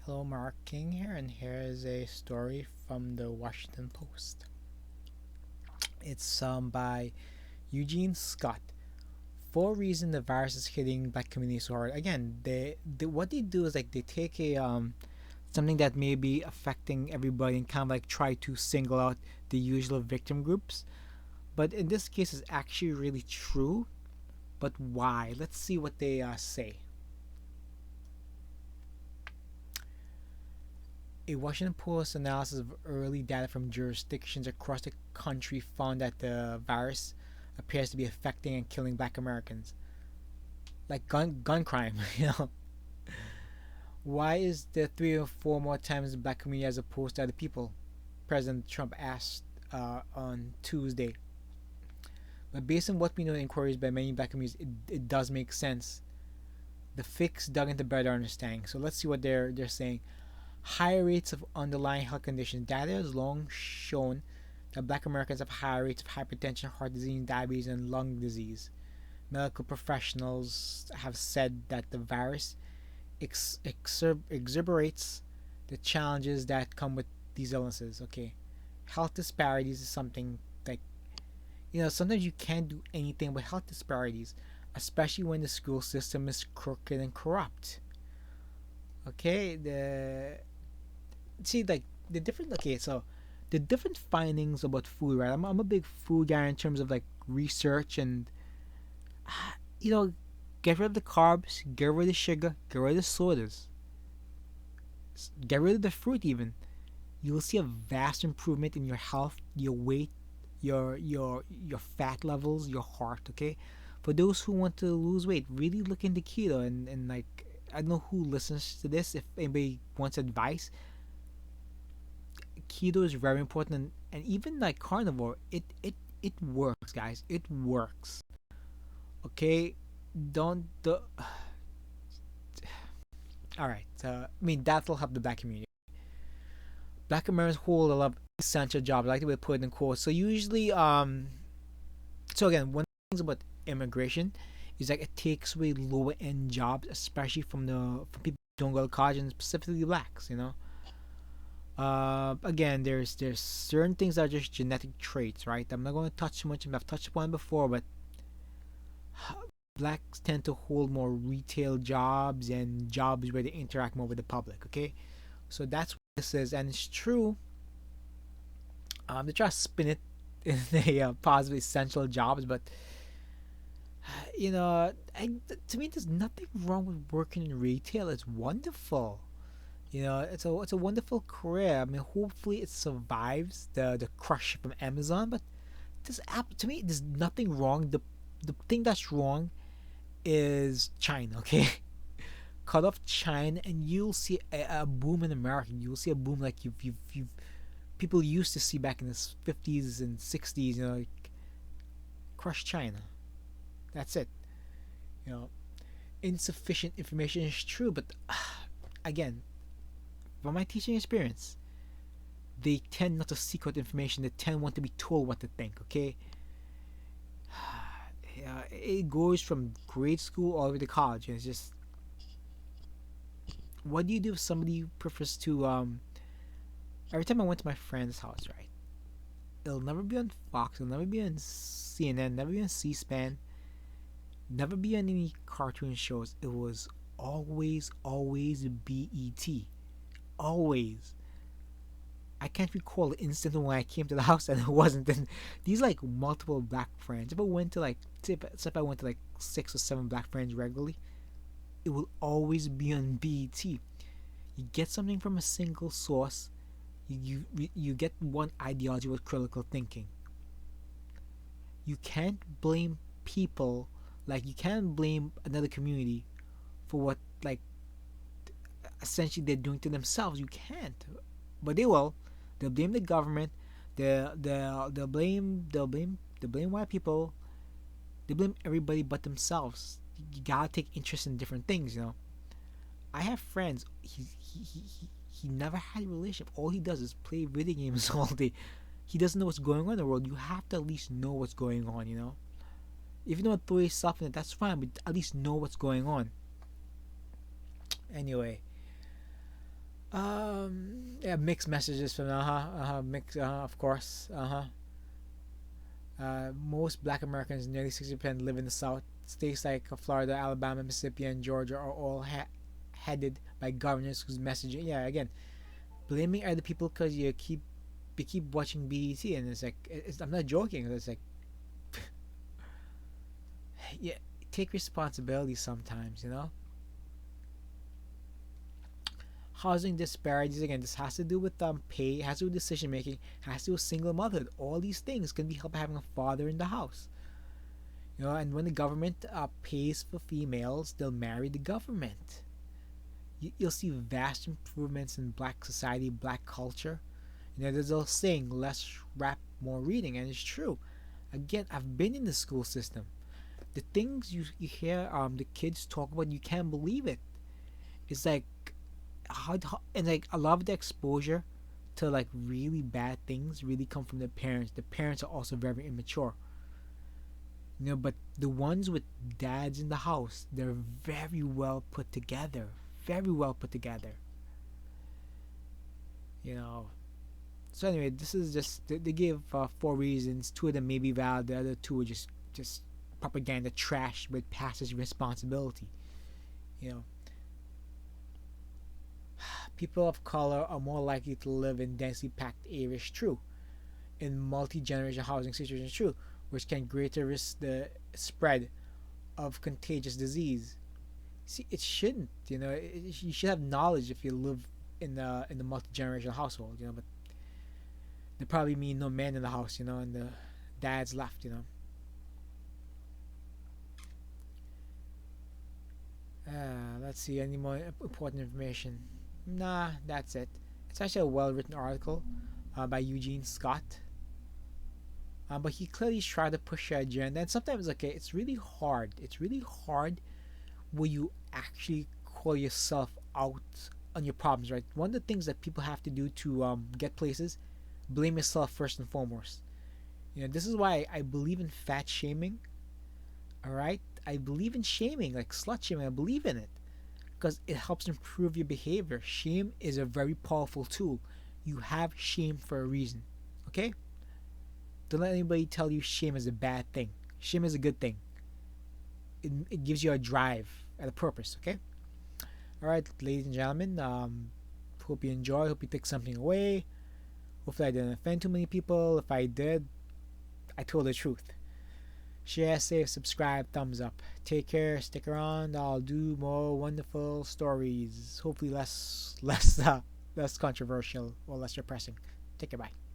Hello, Mark King here, and here is a story from the Washington Post. It's by Eugene Scott. For reason the virus is hitting black communities so hard. Again, they what they do is like they take a something that may be affecting everybody and kind of like try to single out the usual victim groups. But in this case, it's actually really true. But why? Let's see what they say. A Washington Post analysis of early data from jurisdictions across the country found that the virus appears to be affecting and killing black Americans. Like gun crime, you know. Why is there three or four more times the black community as opposed to other people? President Trump asked on Tuesday. But based on what we know in inquiries by many black communities, it does make sense. The fix dug into better understanding. So let's see what they're saying. Higher rates of underlying health conditions. Data has long shown that black Americans have higher rates of hypertension, heart disease, diabetes, and lung disease. Medical professionals have said that the virus exacerbates the challenges that come with these illnesses. Okay, health disparities is something like, sometimes you can't do anything with health disparities, especially when the school system is crooked and corrupt. Okay, the different okay so the different findings about food, right? I'm a big food guy in terms of like research and you know get rid of the carbs, get rid of the sugar, get rid of the sodas, get rid of the fruit even. You will see a vast improvement in your health, your weight, your fat levels, your heart. Okay, for those who want to lose weight, really look into keto and like, I don't know who listens to this. If anybody wants advice, keto is very important, and even like carnivore, it works, guys. It works. Okay, don't the all right. I mean, that'll help the black community. Black Americans hold a lot of essential jobs. I like the way to put it in quotes. So usually, so again, one of the things about immigration is like it takes away lower end jobs, especially from people who don't go to college, and specifically blacks. Again, there's certain things that are just genetic traits, right? I'm not going to touch too much. I've touched upon it before, but blacks tend to hold more retail jobs and jobs where they interact more with the public. Okay, so that's what this is, and it's true. They try to spin it in a positive essential jobs, but to me, there's nothing wrong with working in retail. It's wonderful. It's a wonderful career. I mean, hopefully it survives the crush from Amazon. But this app, to me, there's nothing wrong. The thing that's wrong is China. Okay, cut off China, and you'll see a boom in America. You'll see a boom like you've people used to see back in the 50s and 60s. Like, crush China. That's it. You know, insufficient information is true, but again, from my teaching experience, they tend not to seek out information. They tend want to be told what to think. Okay, it goes from grade school all the way to college, and it's just, what do you do if somebody prefers to Every time I went to my friend's house, right? It'll never be on Fox. It'll never be on CNN. Never be on C-SPAN. Never be on any cartoon shows. It was always BET. Always. I can't recall the instant when I came to the house and it wasn't. And these like multiple black friends. If I went to like, say if I went to like 6 or 7 black friends regularly, it will always be on BET. You get something from a single source. You get one ideology with critical thinking. You can't blame people, like you can't blame another community for what, like, essentially they're doing to themselves. You can't, but they will. They'll blame the government. They'll blame white people. They blame everybody but themselves. You gotta take interest in different things. I have friends. He never had a relationship. All he does is play video games all day. He doesn't know what's going on in the world. You have to at least know what's going on. If you don't throw yourself in it, that's fine, but at least know what's going on. Anyway, Yeah, mixed messages from mix of course most Black Americans, nearly 60%, live in the South. States like Florida, Alabama, Mississippi, and Georgia are all headed by governors whose messaging, yeah, again, blaming other people because you keep watching BET, and it's like I'm not joking. It's like yeah, take responsibility sometimes, Housing disparities, again, this has to do with pay, has to do with decision making, has to do with single motherhood. All these things can be helped by having a father in the house. And when the government pays for females, they'll marry the government. You'll see vast improvements in Black society, Black culture. There's a saying, less rap, more reading, and it's true. Again, I've been in the school system. The things you hear the kids talk about, you can't believe it. It's like and like a lot of the exposure to like really bad things really come from the parents. The parents are also very immature. But the ones with dads in the house, they're very well put together. Very well put together. You know. So anyway, this is just they gave 4 reasons. Two of them may be valid. The other two are just propaganda trash with passage responsibility. You know, people of color are more likely to live in densely packed areas. True. In multi-generational housing situations. True, which can greater risk the spread of contagious disease. See, it shouldn't. You should have knowledge if you live in the multi-generational household. But they probably mean no man in the house. And the dads left. Let's see, any more important information? Nah, that's it. It's actually a well-written article by Eugene Scott. But he clearly tried to push an agenda, and sometimes, okay, it's really hard. It's really hard when you actually call yourself out on your problems, right? One of the things that people have to do to get places, blame yourself first and foremost. This is why I believe in fat shaming. All right, I believe in shaming, like slut shaming. I believe in it because it helps improve your behavior. Shame is a very powerful tool. You have shame for a reason. Okay? Don't let anybody tell you shame is a bad thing. Shame is a good thing. It gives you a drive and a purpose. Okay? All right, ladies and gentlemen. Hope you enjoy. Hope you take something away. Hopefully, I didn't offend too many people. If I did, I told the truth. Share, save, subscribe, thumbs up. Take care, stick around. I'll do more wonderful stories. Hopefully less controversial or less depressing. Take care, bye.